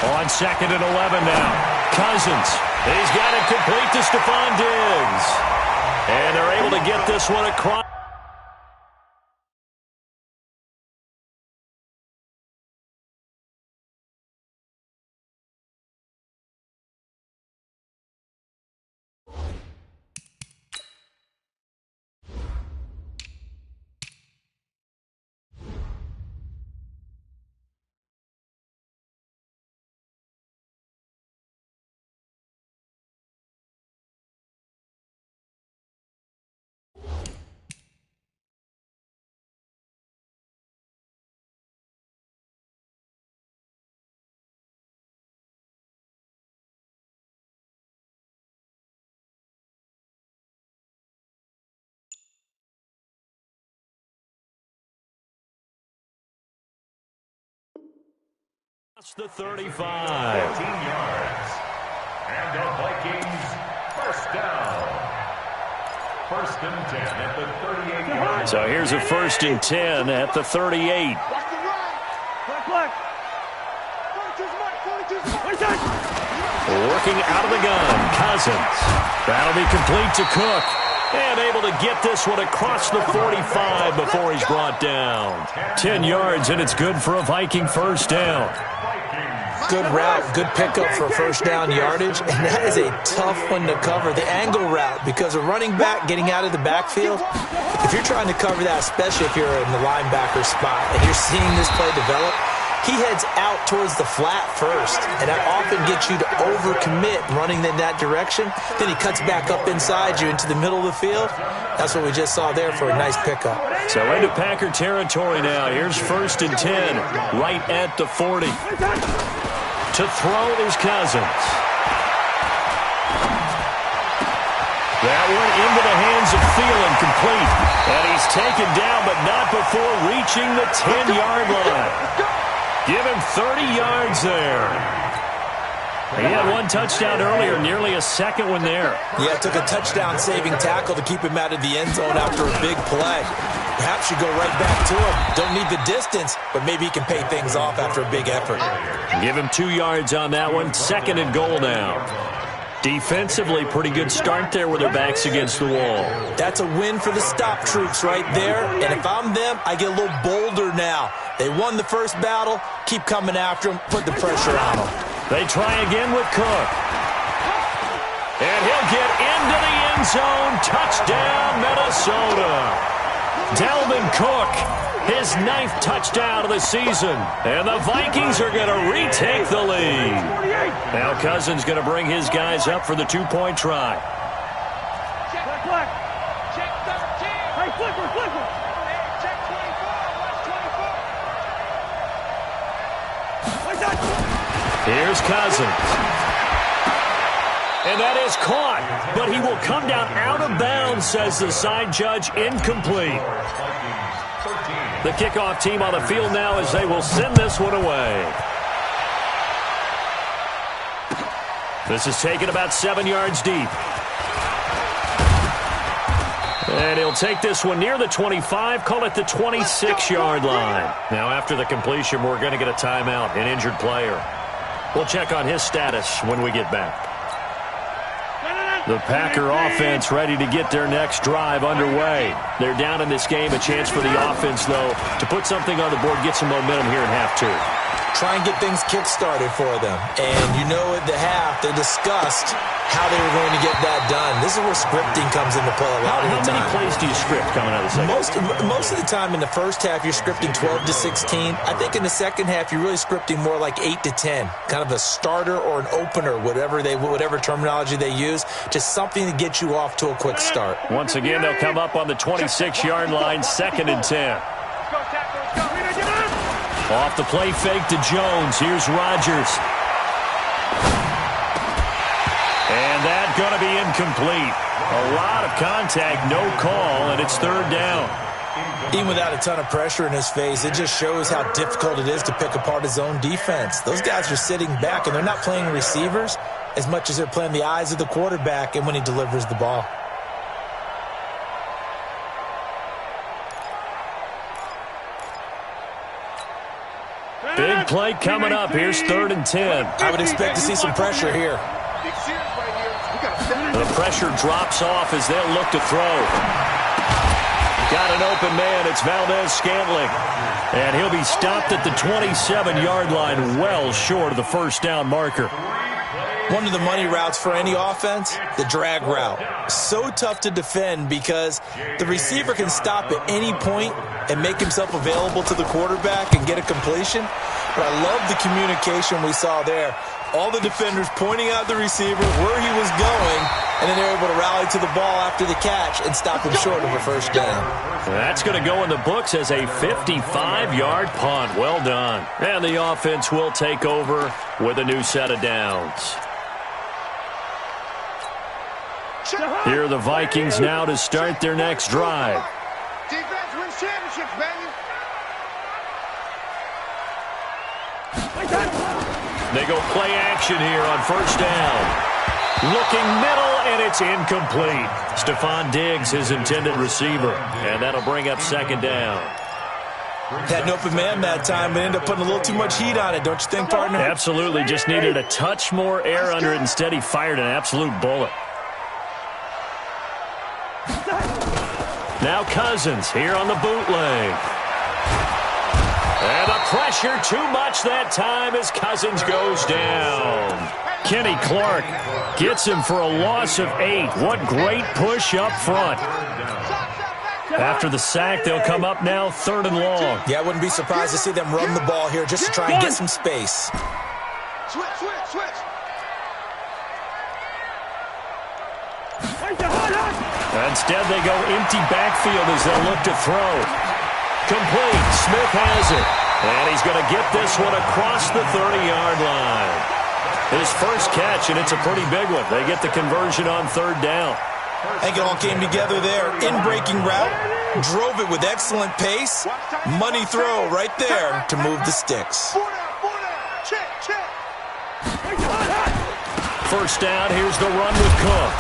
On 2nd and 11 now. Cousins. He's got it complete to Stephon Diggs. And they're able to get this one across. The 35. 14 yards. And the Vikings first down. 1st and 10 at the 38-yard. So here's a 1st and 10 at the 38. Working out of the gun, Cousins. That'll be complete to Cook. And able to get this one across the 45 before he's brought down. 10 yards, and it's good for a Viking first down. Good route, good pickup for first down yardage, and that is a tough one to cover, the angle route, because a running back getting out of the backfield, if you're trying to cover that, especially if you're in the linebacker spot and you're seeing this play develop, he heads out towards the flat first, and that often gets you to overcommit running in that direction. Then he cuts back up inside you into the middle of the field. That's what we just saw there for a nice pickup. So into Packer territory now. Here's 1st and 10, right at the 40. To throw is Cousins. That one into the hands of Thielen, complete. And he's taken down, but not before reaching the 10-yard line. Give him 30 yards there. He had one touchdown earlier, nearly a second one there. Yeah, it took a touchdown-saving tackle to keep him out of the end zone after a big play. Perhaps you go right back to him. Don't need the distance, but maybe he can pay things off after a big effort. Give him 2 yards on that one. 2nd and goal now. Defensively, pretty good start there with their backs against the wall. That's a win for the stop troops right there. And if I'm them, I get a little bolder now. They won the first battle. Keep coming after them. Put the pressure on them. They try again with Cook. And he'll get into the end zone. Touchdown, Minnesota. Dalvin Cook, his 9th touchdown of the season. And the Vikings are going to retake the lead. Now Cousins going to bring his guys up for the 2-point try. Check 13. Hey, flipper. Check 24. Here's Cousins. And that is caught, but he will come down out of bounds, says the side judge. Incomplete. The kickoff team on the field now as they will send this one away. This is taken about 7 yards deep. And he'll take this one near the 25, call it the 26-yard line. Now after the completion, we're going to get a timeout, an injured player. We'll check on his status when we get back. The Packer offense ready to get their next drive underway. They're down in this game. A chance for the offense, though, to put something on the board, get some momentum here in half 2. Try and get things kick-started for them. And you know at the half, they discussed how they were going to get that done. This is where scripting comes into play a lot of the time. How many plays do you script coming out of the second? Most of the time in the first half, you're scripting 12 to 16. I think in the second half, you're really scripting more like 8 to 10. Kind of a starter or an opener, whatever terminology they use. Just something to get you off to a quick start. Once again, they'll come up on the 26-yard line, 2nd and 10. Off the play fake to Jones. Here's Rodgers. And that's going to be incomplete. A lot of contact, no call, and it's 3rd down. Even without a ton of pressure in his face, it just shows how difficult it is to pick apart his own defense. Those guys are sitting back, and they're not playing receivers as much as they're playing the eyes of the quarterback and when he delivers the ball. Big play coming up. Here's 3rd and 10. I would expect to see some pressure here. The pressure drops off as they'll look to throw. Got an open man. It's Valdez-Scantling. And he'll be stopped at the 27-yard line, well short of the first down marker. One of the money routes for any offense, the drag route. So tough to defend because the receiver can stop at any point and make himself available to the quarterback and get a completion. But I love the communication we saw there. All the defenders pointing out the receiver, where he was going, and then they're able to rally to the ball after the catch and stop him short of a first down. That's going to go in the books as a 55-yard punt. Well done. And the offense will take over with a new set of downs. Here are the Vikings now to start their next drive. Defense wins championships, baby. They go play action here on first down. Looking middle, and it's incomplete. Stephon Diggs, his intended receiver. And that'll bring up 2nd down. Had an open man that time, but ended up putting a little too much heat on it, don't you think, partner? Absolutely. Just needed a touch more air under it. Instead, he fired an absolute bullet. Now Cousins here on the bootleg. And the pressure too much that time as Cousins goes down. Kenny Clark gets him for a loss of 8. What great push up front. After the sack, they'll come up now 3rd and long. Yeah, I wouldn't be surprised to see them run the ball here just to try and get some space. Switch. Instead, they go empty backfield as they look to throw. Complete. Smith has it. And he's going to get this one across the 30-yard line. His first catch, and it's a pretty big one. They get the conversion on 3rd down. I think it all came together there. In-breaking route, drove it with excellent pace. Money throw right there to move the sticks. Check. First down, here's the run with Cook.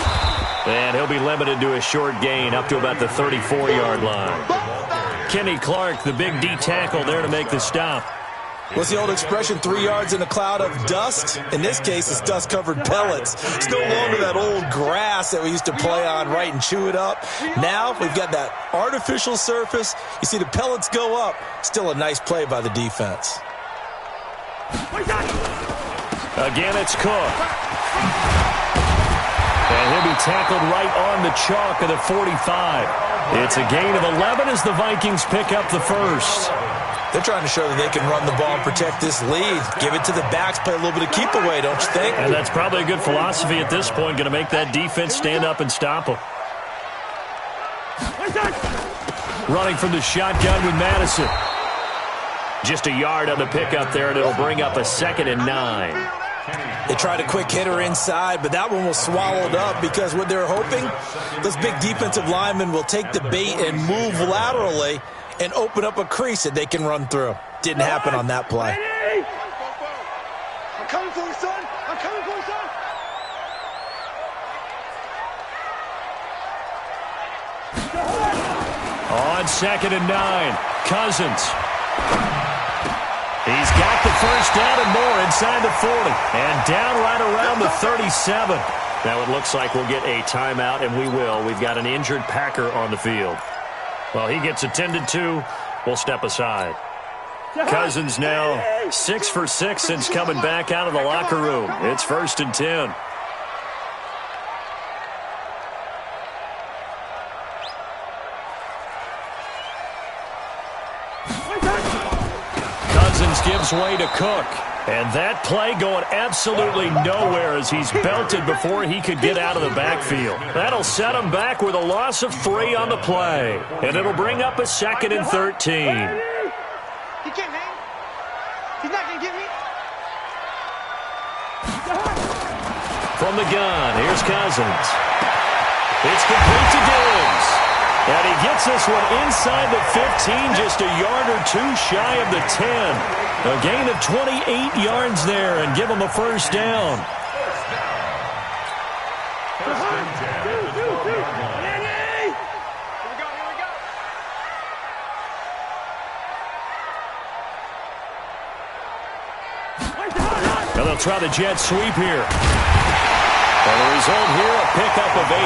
And he'll be limited to a short gain up to about the 34-yard line. Kenny Clark, the big D tackle there to make the stop. What's the old expression, 3 yards in a cloud of dust? In this case, it's dust-covered pellets. It's no longer that old grass that we used to play on, right, and chew it up. Now we've got that artificial surface. You see the pellets go up. Still a nice play by the defense. Again, it's Cook. And he'll be tackled right on the chalk of the 45. It's a gain of 11 as the Vikings pick up the first. They're trying to show that they can run the ball and protect this lead. Give it to the backs, play a little bit of keep away, don't you think? And that's probably a good philosophy at this point, going to make that defense stand up and stop them. Running from the shotgun with Madison. Just a yard on the pickup there, and it'll bring up a 2nd and 9. They tried a quick hitter inside, but that one was swallowed up because what they're hoping, those big defensive linemen will take the bait and move laterally and open up a crease that they can run through. Didn't happen on that play. I'm coming for you, son. I'm coming for you, son. On 2nd and 9, Cousins. He's got the first down and more inside the 40. And down right around the 37. Now it looks like we'll get a timeout, and we will. We've got an injured Packer on the field. Well, he gets attended to. We'll step aside. Cousins now 6 for 6 since coming back out of the locker room. It's 1st and 10. Cousins gives way to Cook. And that play going absolutely nowhere as he's belted before he could get out of the backfield. That'll set him back with a loss of 3 on the play. And it'll bring up a 2nd and 13. He can't hang. He's not going to get me. From the gun, here's Cousins. It's complete to Diggs. And he gets this one inside the 15, just a yard or 2 shy of the 10. A gain of 28 yards there and give him a first down. Now they'll try the jet sweep here. And the result here, a pickup of 8.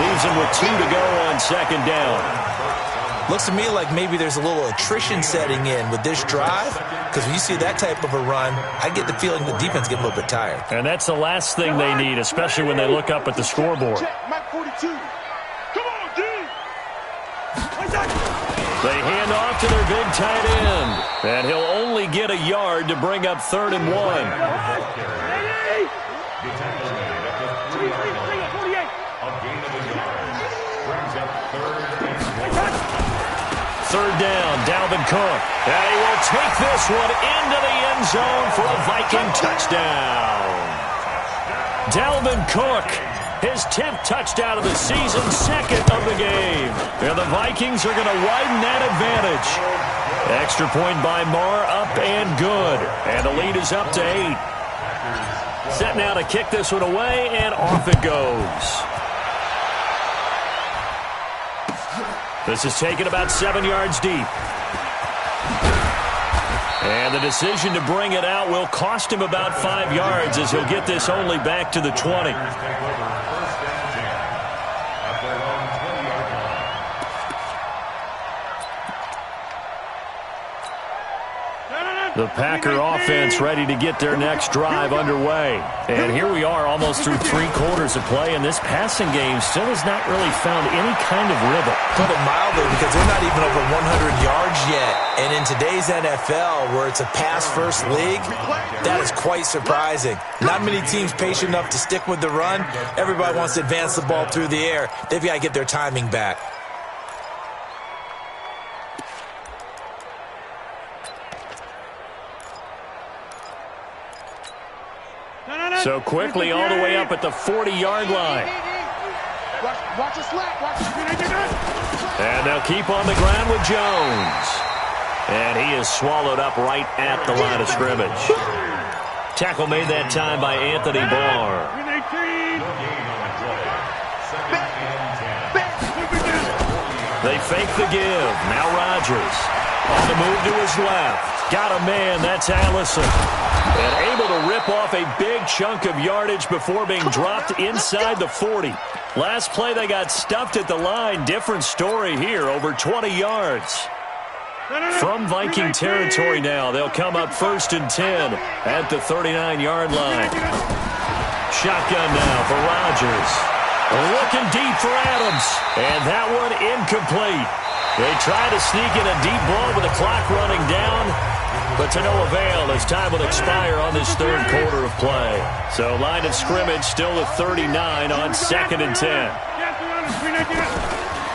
Leaves him with 2 to go on 2nd down. Looks to me like maybe there's a little attrition setting in with this drive, because when you see that type of a run, I get the feeling the defense getting a little bit tired. And that's the last thing they need, especially when they look up at the scoreboard. Mike 42. Come on, D. They hand off to their big tight end. And he'll only get a yard to bring up 3rd and 1. Third down, Dalvin Cook. And he will take this one into the end zone for a Viking touchdown. Dalvin Cook, his 10th touchdown of the season, 2nd of the game. And the Vikings are going to widen that advantage. Extra point by Marr, up and good. And the lead is up to 8. Set now to kick this one away, and off it goes. This is taken about 7 yards deep. And the decision to bring it out will cost him about 5 yards as he'll get this only back to the 20. The Packer offense ready to get their next drive underway. And here we are almost through 3 quarters of play, and this passing game still has not really found any kind of rhythm. Put it mildly, because they're not even over 100 yards yet. And in today's NFL, where it's a pass-first league, that is quite surprising. Not many teams patient enough to stick with the run. Everybody wants to advance the ball through the air. They've got to get their timing back. So quickly all the way up at the 40-yard line. Watch the slap. And they'll keep on the ground with Jones. And he is swallowed up right at the line of scrimmage. Tackle made that time by Anthony Barr. They fake the give. Now Rodgers on the move to his left. Got a man. That's Allison. And able to rip off a big chunk of yardage before being dropped inside the 40. Last play, they got stuffed at the line. Different story here, over 20 yards. From Viking territory now, they'll come up 1st and 10 at the 39-yard line. Shotgun now for Rodgers. Looking deep for Adams. And that one incomplete. They try to sneak in a deep ball with the clock running down, but to no avail as time will expire on this 3rd quarter of play. So line of scrimmage still at 39 on 2nd and 10.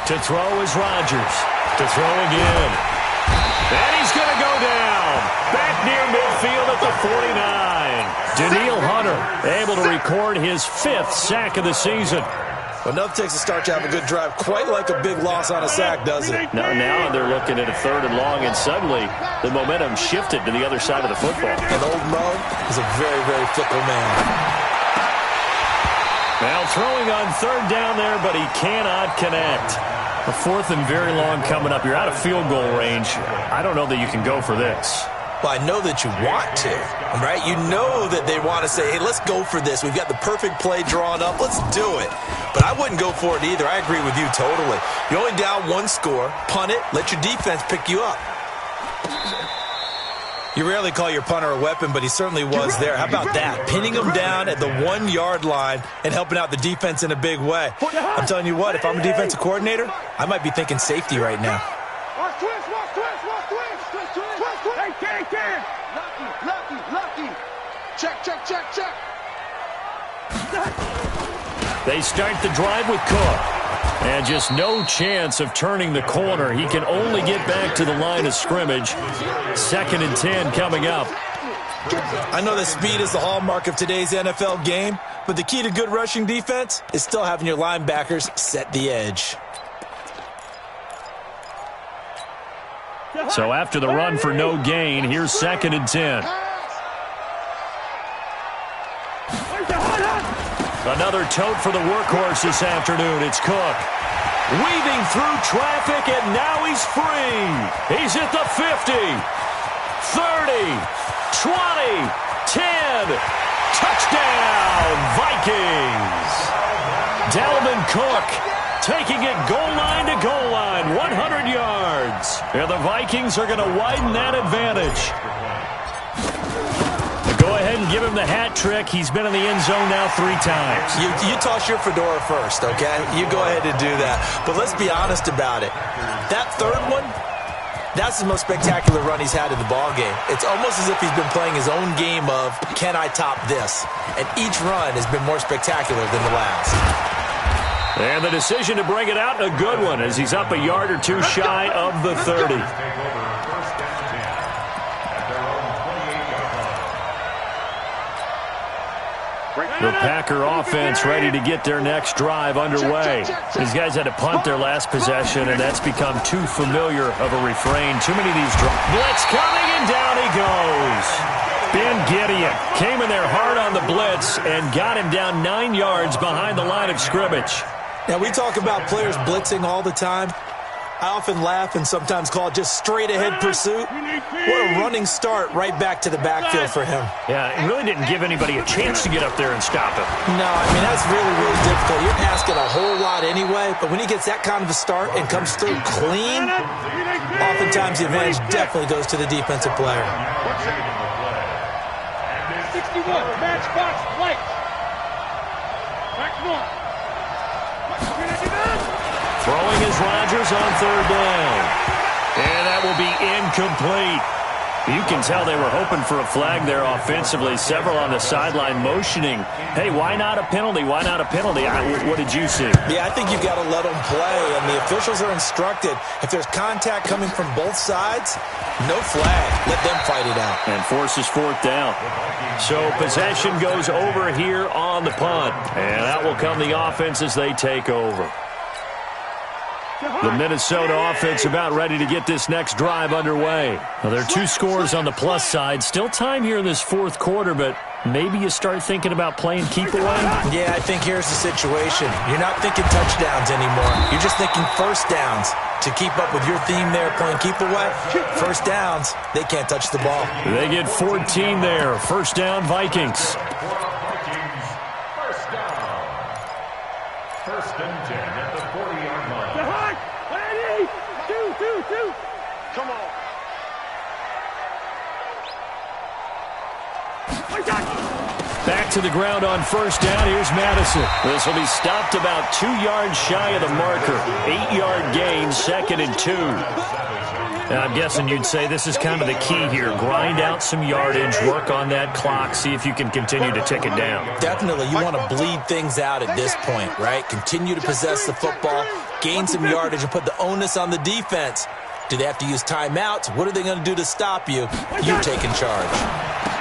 To throw is Rodgers. To throw again. And he's going to go down. Back near midfield at the 49. Danielle Hunter able to record his 5th sack of the season. Well, nothing takes a start to have a good drive quite like a big loss on a sack, does it? Now they're looking at a 3rd and long, and suddenly the momentum shifted to the other side of the football. And old Mo is a very, very fickle man. Now throwing on 3rd down there, but he cannot connect. A 4th and very long coming up. You're out of field goal range. I don't know that you can go for this. Well, I know that you want to, right? You know that they want to say, hey, let's go for this. We've got the perfect play drawn up. Let's do it. But I wouldn't go for it either. I agree with you totally. You're only down 1 score. Punt it. Let your defense pick you up. You rarely call your punter a weapon, but he certainly was there. How about that? Pinning him down at the 1-yard line and helping out the defense in a big way. I'm telling you what, if I'm a defensive coordinator, I might be thinking safety right now. Check. They start the drive with Cook. And just no chance of turning the corner. He can only get back to the line of scrimmage. 2nd and 10 coming up. I know that speed is the hallmark of today's NFL game, but the key to good rushing defense is still having your linebackers set the edge. So after the run for no gain, here's 2nd and 10. Another tote for the workhorse this afternoon. It's Cook. Weaving through traffic, and now he's free. He's at the 50, 30, 20, 10. Touchdown, Vikings. Dalvin Cook taking it goal line to goal line, 100 yards. And the Vikings are going to widen that advantage. Go ahead and give him the hat trick. He's been in the end zone now 3 times. You toss your fedora first, okay? You go ahead and do that. But let's be honest about it. That 3rd one, that's the most spectacular run he's had in the ballgame. It's almost as if he's been playing his own game of, can I top this? And each run has been more spectacular than the last. And the decision to bring it out, a good one, as he's up a yard or 2 shy of the 30. The Packer offense ready to get their next drive underway. These guys had to punt their last possession, and that's become too familiar of a refrain. Too many of these drives. Blitz coming, and down he goes. Ben Gideon came in there hard on the blitz and got him down 9 yards behind the line of scrimmage. Now, we talk about players blitzing all the time. I often laugh and sometimes call it just straight-ahead pursuit. What a running start right back to the backfield for him. Yeah, it really didn't give anybody a chance to get up there and stop him. No, I mean, that's really, really difficult. You're asking a whole lot anyway, but when he gets that kind of a start and comes through clean, Oftentimes, the advantage definitely goes to the defensive player. 61, matchbox lights. Back north. Throwing is Rodgers on third down. And that will be incomplete. You can tell they were hoping for a flag there offensively. Several on the sideline motioning, hey, why not a penalty? Why not a penalty? What did you see? Yeah, I think you've got to let them play, and the officials are instructed. If there's contact coming from both sides, no flag. Let them fight it out. And forces fourth down. So possession goes over here on the punt. And that will come the offense as they take over. The Minnesota offense about ready to get this next drive underway. Well, there are 2 scores on the plus side. Still time here in this fourth quarter, but maybe you start thinking about playing keep away? Yeah, I think here's the situation. You're not thinking touchdowns anymore. You're just thinking first downs. To keep up with your theme there, playing keep away, first downs, they can't touch the ball. They get 14 there. First down, Vikings. First and 10 at the 40-yard line. Come on. Back to the ground on first down. Here's Madison. This will be stopped about 2 yards shy of the marker. 8-yard gain, 2nd and 2. And I'm guessing you'd say this is kind of the key here. Grind out some yardage, work on that clock, see if you can continue to tick it down. Definitely. You want to bleed things out at this point, right? Continue to possess the football, gain some yardage, and put the onus on the defense. Do they have to use timeouts? What are they going to do to stop you? You're taking charge.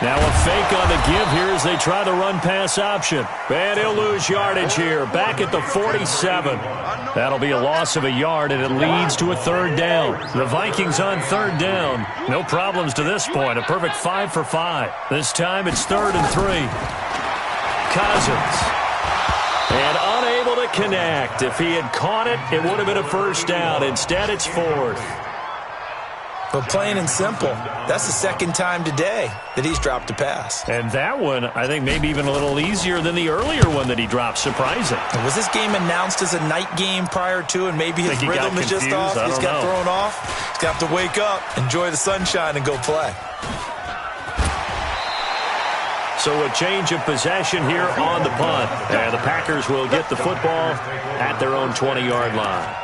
Now a fake on the give here as they try the run-pass option. And he'll lose yardage here. Back at the 47. That'll be a loss of a yard, and it leads to a third down. The Vikings on third down. No problems to this point. A perfect 5 for 5. This time it's 3rd and 3. Cousins. And unable to connect. If he had caught it, it would have been a first down. Instead, it's 4th. But plain and simple, that's the 2nd time today that he's dropped a pass. And that one, I think, maybe even a little easier than the earlier one that he dropped. Surprising. Was this game announced as a night game prior to, and maybe his rhythm is just off? He's got thrown off. He's got to wake up, enjoy the sunshine, and go play. So a change of possession here on the punt. And the Packers will get the football at their own 20-yard line.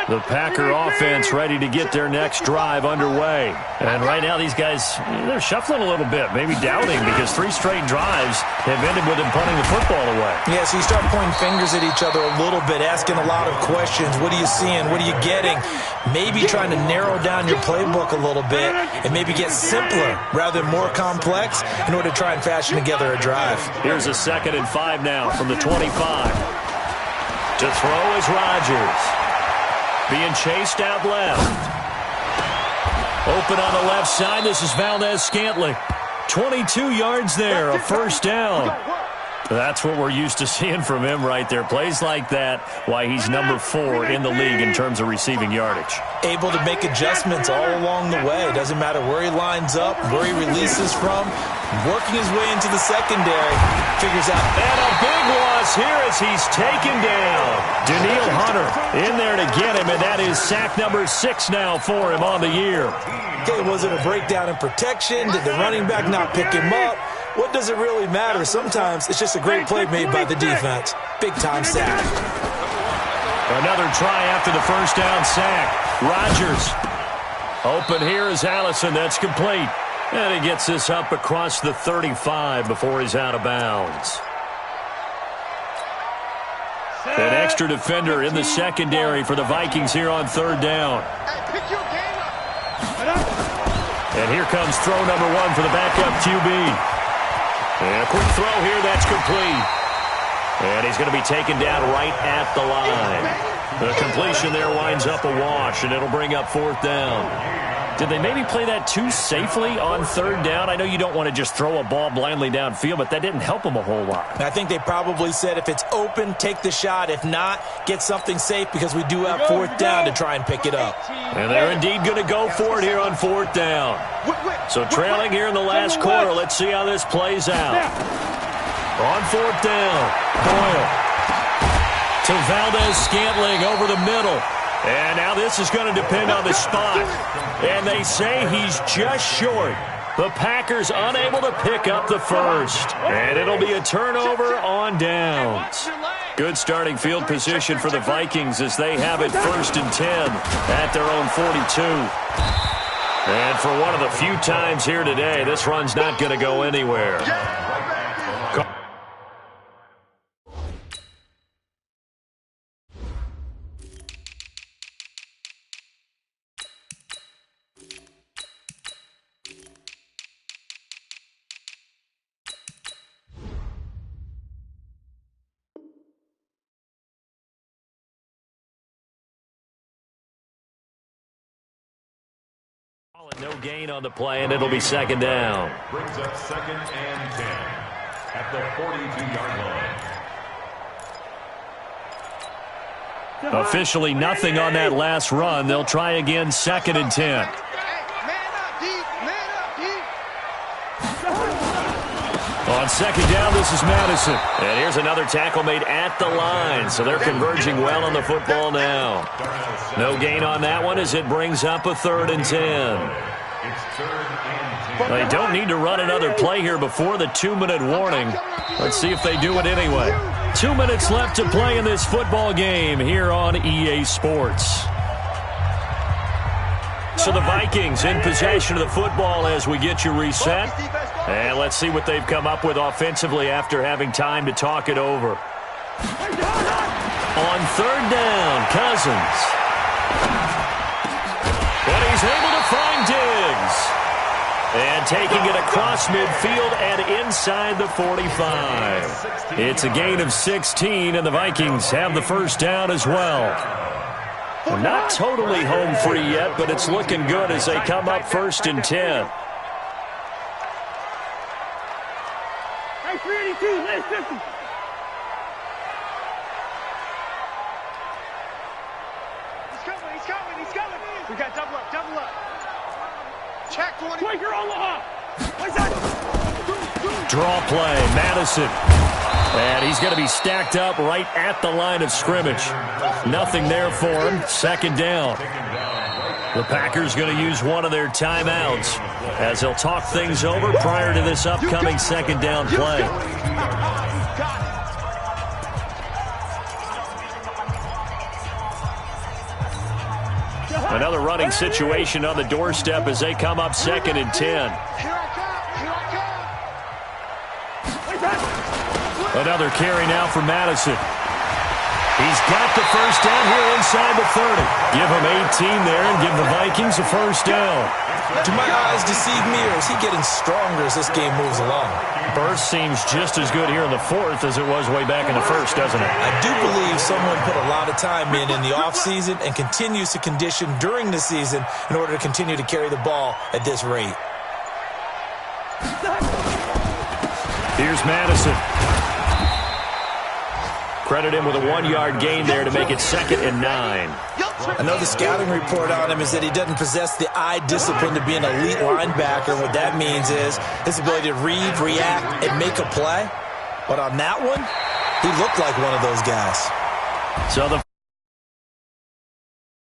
The Packer offense ready to get their next drive underway. And right now these guys, they're shuffling a little bit, maybe doubting, because 3 straight drives have ended with them punting the football away. Yeah, so you start pointing fingers at each other a little bit, asking a lot of questions. What are you seeing? What are you getting? Maybe trying to narrow down your playbook a little bit and maybe get simpler rather than more complex in order to try and fashion together a drive. Here's a 2nd and 5 now from the 25. To throw is Rodgers. Being chased out left. Open on the left side. This is Valdez-Scantling. 22 yards there, a first down. That's what we're used to seeing from him right there. Plays like that, why he's number 4 in the league in terms of receiving yardage. Able to make adjustments all along the way. Doesn't matter where he lines up, where he releases from. Working his way into the secondary. Figures out. And a big loss here as he's taken down. Danielle Hunter in there to get him, and that is sack number 6 now for him on the year. Okay, was it a breakdown in protection? Did the running back not pick him up? What does it really matter? Sometimes it's just a great play made by the defense. Big-time sack. Another try after the first down sack. Rodgers. Open here is Allison. That's complete. And he gets this up across the 35 before he's out of bounds. An extra defender in the secondary for the Vikings here on third down. And here comes throw number 1 for the backup QB. And a quick throw here, that's complete. And he's going to be taken down right at the line. The completion there winds up a wash, and it'll bring up 4th down. Did they maybe play that too safely on third down? I know you don't want to just throw a ball blindly downfield, but that didn't help them a whole lot. I think they probably said if it's open, take the shot. If not, get something safe because we do have 4th down to try and pick it up. And they're indeed going to go for it here on 4th down. So trailing here in the last quarter. Let's see how this plays out. On 4th down, Boyle to Valdez-Scantling over the middle. And now this is going to depend on the spot. And they say he's just short. The Packers unable to pick up the first. And it'll be a turnover on downs. Good starting field position for the Vikings as they have it 1st and 10 at their own 42. And for one of the few times here today, this run's not going to go anywhere. No gain on the play, and it'll be 2nd down. Brings up 2nd and 10 at the 42-yard line. Officially nothing on that last run. They'll try again 2nd and 10. On 2nd down, this is Madison. And here's another tackle made at the line, so they're converging well on the football now. No gain on that one as it brings up a 3rd and 10. They don't need to run another play here before the 2-minute warning. Let's see if they do it anyway. 2 minutes left to play in this football game here on EA Sports. So the Vikings in possession of the football as we get you reset. And let's see what they've come up with offensively after having time to talk it over. On 3rd down, Cousins. But he's able to find Diggs. And taking it across midfield and inside the 45. It's a gain of 16, and the Vikings have the 1st down as well. Not totally home free yet, but it's looking good as they come up 1st and 10. Hey, 382, last 50. He's coming. We got double up. Check 20. Quaker Omaha. Draw play, Madison. And he's going to be stacked up right at the line of scrimmage. Nothing there for him. 2nd down. The Packers going to use one of their timeouts as they'll talk things over prior to this upcoming 2nd down play. Another running situation on the doorstep as they come up 2nd and 10. Another carry now for Madison. He's got the 1st down here inside the 30. Give him 18 there and give the Vikings a 1st down. Do my eyes deceive me, or is he getting stronger as this game moves along? Burst seems just as good here in the 4th as it was way back in the 1st, doesn't it? I do believe someone put a lot of time in the offseason and continues to condition during the season in order to continue to carry the ball at this rate. Here's Madison. Credit him with a 1-yard gain there to make it 2nd and 9. I know the scouting report on him is that he doesn't possess the eye discipline to be an elite linebacker. What that means is his ability to read, react, and make a play. But on that one, he looked like one of those guys. So the